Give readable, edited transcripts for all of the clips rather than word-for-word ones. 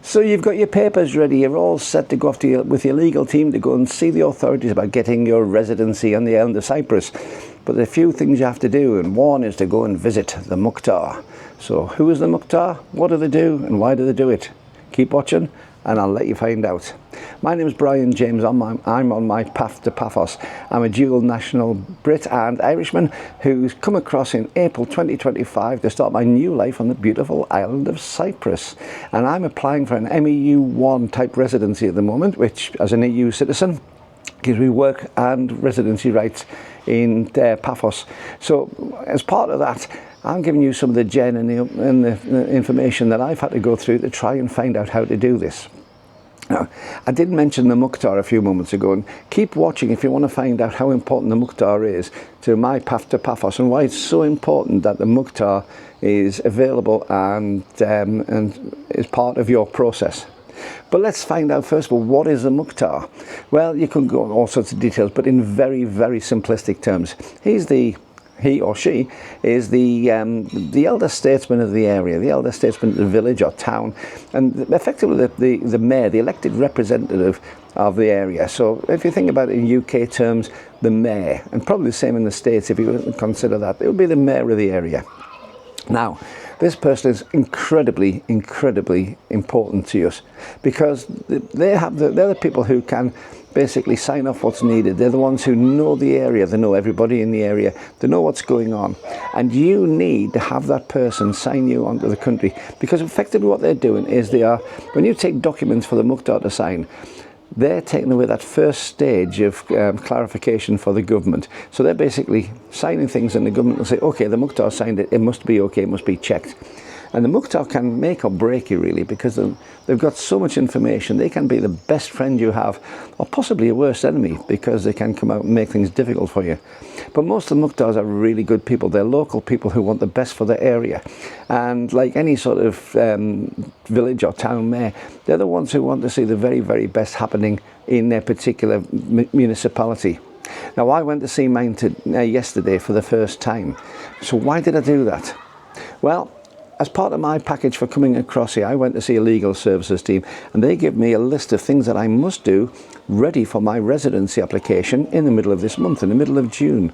So you've got your papers ready, you're all set to go off to with your legal team to go and see the authorities about getting your residency on the island of Cyprus. But there are a few things you have to do, and one is to go and visit the Mukthar. So who is the Mukthar, what do they do, and why do they do it? Keep watching and I'll let you find out. My name is Brian James. I'm on my path to Paphos. I'm a dual national Brit and Irishman who's come across in April 2025 to start my new life on the beautiful island of Cyprus. And I'm applying for an MEU1 type residency at the moment, which as an EU citizen gives me work and residency rights in Paphos. So as part of that, I'm giving you some of the gen and the information that I've had to go through to try and find out how to do this. Now, I did mention the Mukthar a few moments ago, and keep watching if you want to find out how important the Mukthar is to my path to Paphos and why it's so important that the Mukthar is available and is part of your process. But let's find out first of all, what is a Mukthar? Well, you can go on all sorts of details, but in very, very simplistic terms, he or she is the elder statesman of the area, the elder statesman of the village or town, and effectively the mayor, the elected representative of the area. So if you think about it in UK terms, the mayor, and probably the same in the States if you consider that, it would be the mayor of the area. Now, this person is incredibly, incredibly important to us because they're the people who can basically sign off what's needed. They're the ones who know the area, they know everybody in the area, they know what's going on. And you need to have that person sign you onto the country, because effectively what they're doing is when you take documents for the Mukthar to sign, they're taking away that first stage of clarification for the government. So they're basically signing things and the government will say, okay, the Mukthar signed it, it must be okay, it must be checked. And the Mukthar can make or break you really, because they've got so much information. They can be the best friend you have, or possibly your worst enemy, because they can come out and make things difficult for you. But most of the Mukhtars are really good people. They're local people who want the best for their area. And like any sort of village or town mayor, they're the ones who want to see the very, very best happening in their particular municipality. Now, I went to see mine yesterday for the first time. So why did I do that? Well, as part of my package for coming across here, I went to see a legal services team, and they give me a list of things that I must do ready for my residency application in the middle of this month, in the middle of June.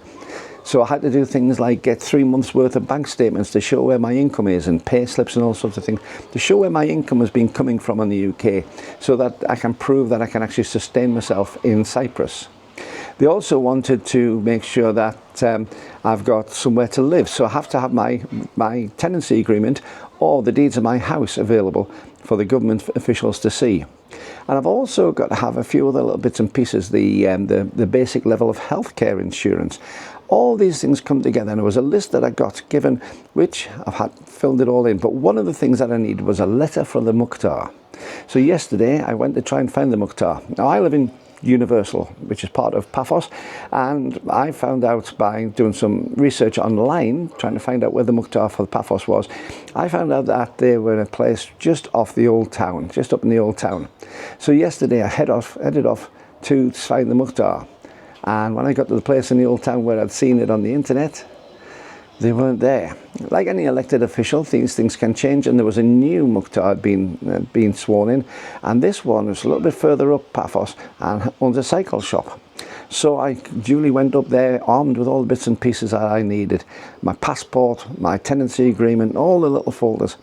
So I had to do things like get 3 months worth of bank statements to show where my income is, and pay slips and all sorts of things to show where my income has been coming from in the UK, so that I can prove that I can actually sustain myself in Cyprus. They also wanted to make sure that I've got somewhere to live, so I have to have my tenancy agreement or the deeds of my house available for the government officials to see. And I've also got to have a few other little bits and pieces, the basic level of healthcare insurance. All these things come together, and there was a list that I got given, which I've had filled it all in. But one of the things that I needed was a letter from the Mukthar. So yesterday I went to try and find the Mukthar. Now I live in Universal, which is part of Paphos, and I found out by doing some research online, trying to find out where the Mukthar for Paphos was. I found out that they were in a place just off the old town, just up in the old town. So yesterday I headed off to find the Mukthar, and when I got to the place in the old town where I'd seen it on the internet, they weren't there. Like any elected official, these things can change, and there was a new Mukthar being sworn in, and this one was a little bit further up Paphos and owns a cycle shop. So I duly went up there armed with all the bits and pieces that I needed, my passport, my tenancy agreement, all the little folders.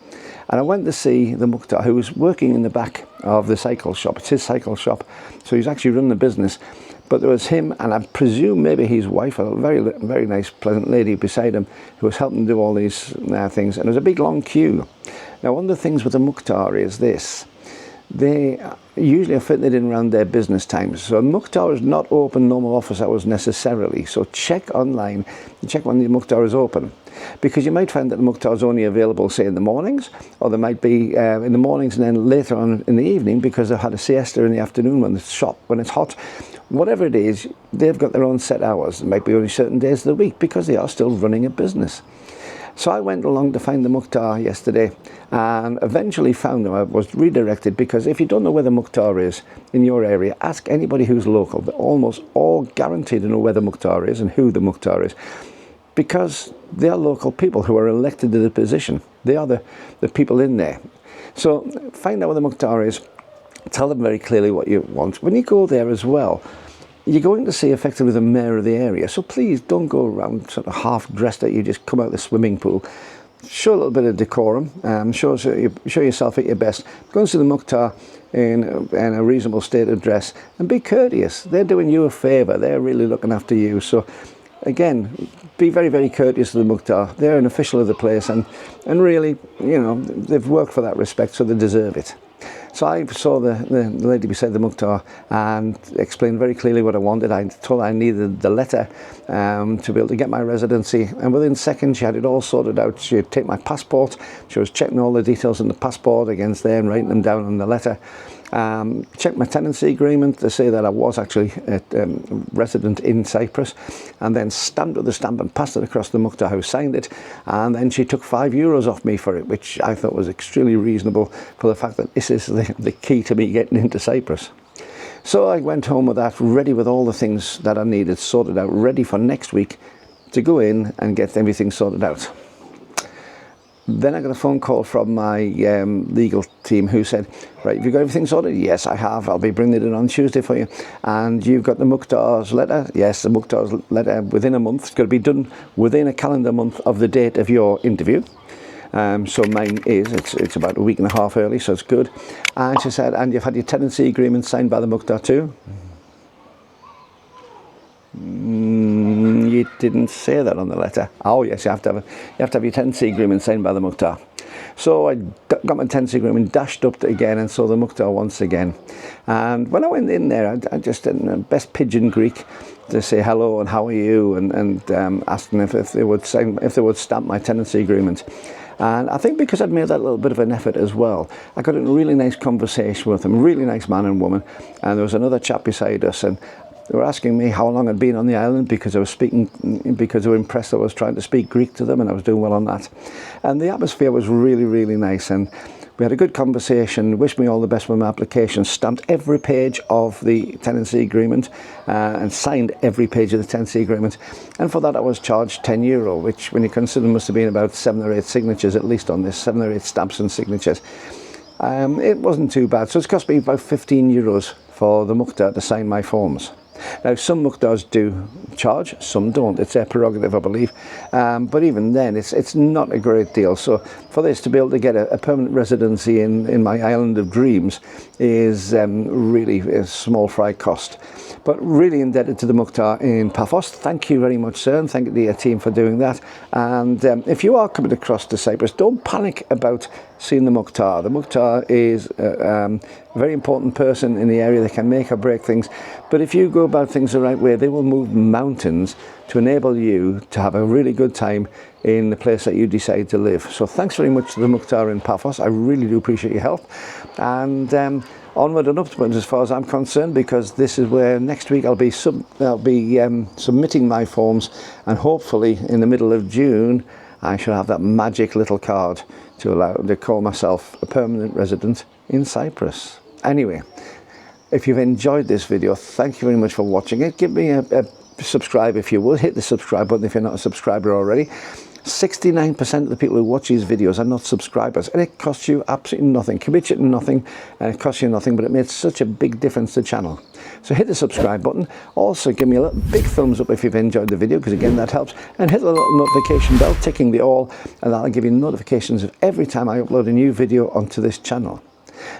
And I went to see the Mukthar, who was working in the back of the cycle shop. It's his cycle shop, so he's actually running the business. But there was him, and I presume maybe his wife, a very, very nice, pleasant lady beside him, who was helping do all these things. And there was a big, long queue. Now, one of the things with the Mukthar is this. They usually are fitted in around their business times. So Mukthar is not open normal office hours necessarily. So check online and check when the Mukthar is open. Because you might find that the Mukthar is only available, say, in the mornings, or they might be in the mornings and then later on in the evening because they've had a siesta in the afternoon when it's hot. Whatever it is, they've got their own set hours. It might be only certain days of the week because they are still running a business. So I went along to find the Mukthar yesterday and eventually found them. I was redirected because if you don't know where the Mukthar is in your area, ask anybody who's local. They're almost all guaranteed to know where the Mukthar is and who the Mukthar is, because they are local people who are elected to the position. They are the people in there. So find out where the Mukthar is. Tell them very clearly what you want. When you go there as well, you're going to see effectively the mayor of the area. So please don't go around sort of half dressed that you just come out of the swimming pool. Show a little bit of decorum. Show yourself at your best. Go and see the Mukthar in a reasonable state of dress and be courteous. They're doing you a favour. They're really looking after you. So again, be very, very courteous to the Mukthar. They're an official of the place, and really, you know, they've worked for that respect, so they deserve it. So I saw the lady beside the Mukthar and explained very clearly what I wanted. I told her I needed the letter to be able to get my residency, and within seconds she had it all sorted out. She'd take my passport. She was checking all the details in the passport against there and writing them down on the letter. Checked my tenancy agreement to say that I was actually a resident in Cyprus, and then stamped with the stamp and passed it across to the Mukthar, who signed it, and then she took €5 off me for it, which I thought was extremely reasonable for the fact that this is the key to me getting into Cyprus. So I went home with that, ready with all the things that I needed sorted out, ready for next week to go in and get everything sorted out. Then I got a phone call from my legal team who said, right, have you got everything sorted? Yes, I have. I'll be bringing it in on Tuesday for you. And you've got the Mukhtar's letter? Yes, the Mukhtar's letter within a month. It's got to be done within a calendar month of the date of your interview. So mine is, it's about a week and a half early, so it's good. And she said, and you've had your tenancy agreement signed by the Mukthar too? You didn't say that on the letter. Oh yes, you have to have your tenancy agreement signed by the Mukthar. So I got my tenancy agreement, dashed up again, and saw the Mukthar once again. And when I went in there, I just did best pidgin Greek to say hello and how are you, and asking if they would stamp my tenancy agreement. And I think because I'd made that little bit of an effort as well, I got in a really nice conversation with them, really nice man and woman. And there was another chap beside us, and they were asking me how long I'd been on the island because they were impressed I was trying to speak Greek to them, and I was doing well on that. And the atmosphere was really, really nice, and we had a good conversation, wished me all the best with my application, stamped every page of the tenancy agreement and signed every page of the tenancy agreement. And for that I was charged €10, which when you consider must have been about 7 or 8 signatures at least on this, 7 or 8 stamps and signatures. It wasn't too bad, so it's cost me about €15 for the Mukthar to sign my forms. Now some Mukhtars do charge, some don't. It's their prerogative, I believe. But even then, it's not a great deal. So for this to be able to get a permanent residency in my island of dreams is really a small fry cost. But really indebted to the Mukthar in Paphos. Thank you very much, sir, and thank you to your team for doing that. And if you are coming across to Cyprus, don't panic about seeing the Mukthar. The Mukthar is a very important person in the area. They can make or break things. But if you go about things the right way, they will move mountains to enable you to have a really good time in the place that you decide to live. So thanks very much to the Mukthar in Paphos. I really do appreciate your help. And onward and upwards as far as I'm concerned, because this is where next week I'll be submitting my forms, and hopefully in the middle of June I shall have that magic little card to allow to call myself a permanent resident in Cyprus. Anyway, if you've enjoyed this video, thank you very much for watching it. Give me a subscribe if you would. Hit the subscribe button if you're not a subscriber already. 69% of the people who watch these videos are not subscribers, and it costs you absolutely nothing. Commit you to nothing, and it costs you nothing, but it makes such a big difference to the channel. So hit the subscribe button. Also give me a big thumbs up if you've enjoyed the video, because again that helps, and hit the little notification bell, ticking the all, and that'll give you notifications of every time I upload a new video onto this channel.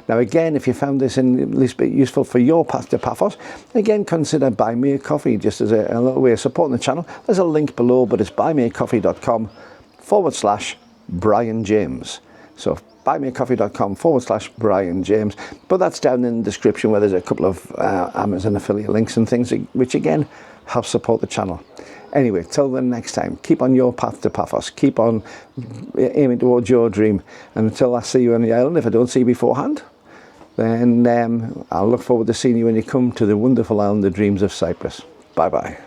Now again, if you found this in at least bit useful for your path to Paphos, again consider buying me a coffee just as a little way of supporting the channel. There's a link below, but it's buymeacoffee.com/Brian James. So buymeacoffee.com/Brian James, but that's down in the description where there's a couple of Amazon affiliate links and things which again help support the channel. Anyway, till the next time, keep on your path to Paphos, keep on aiming towards your dream, and until I see you on the island, if I don't see you beforehand, then I'll look forward to seeing you when you come to the wonderful island of dreams of Cyprus. Bye bye.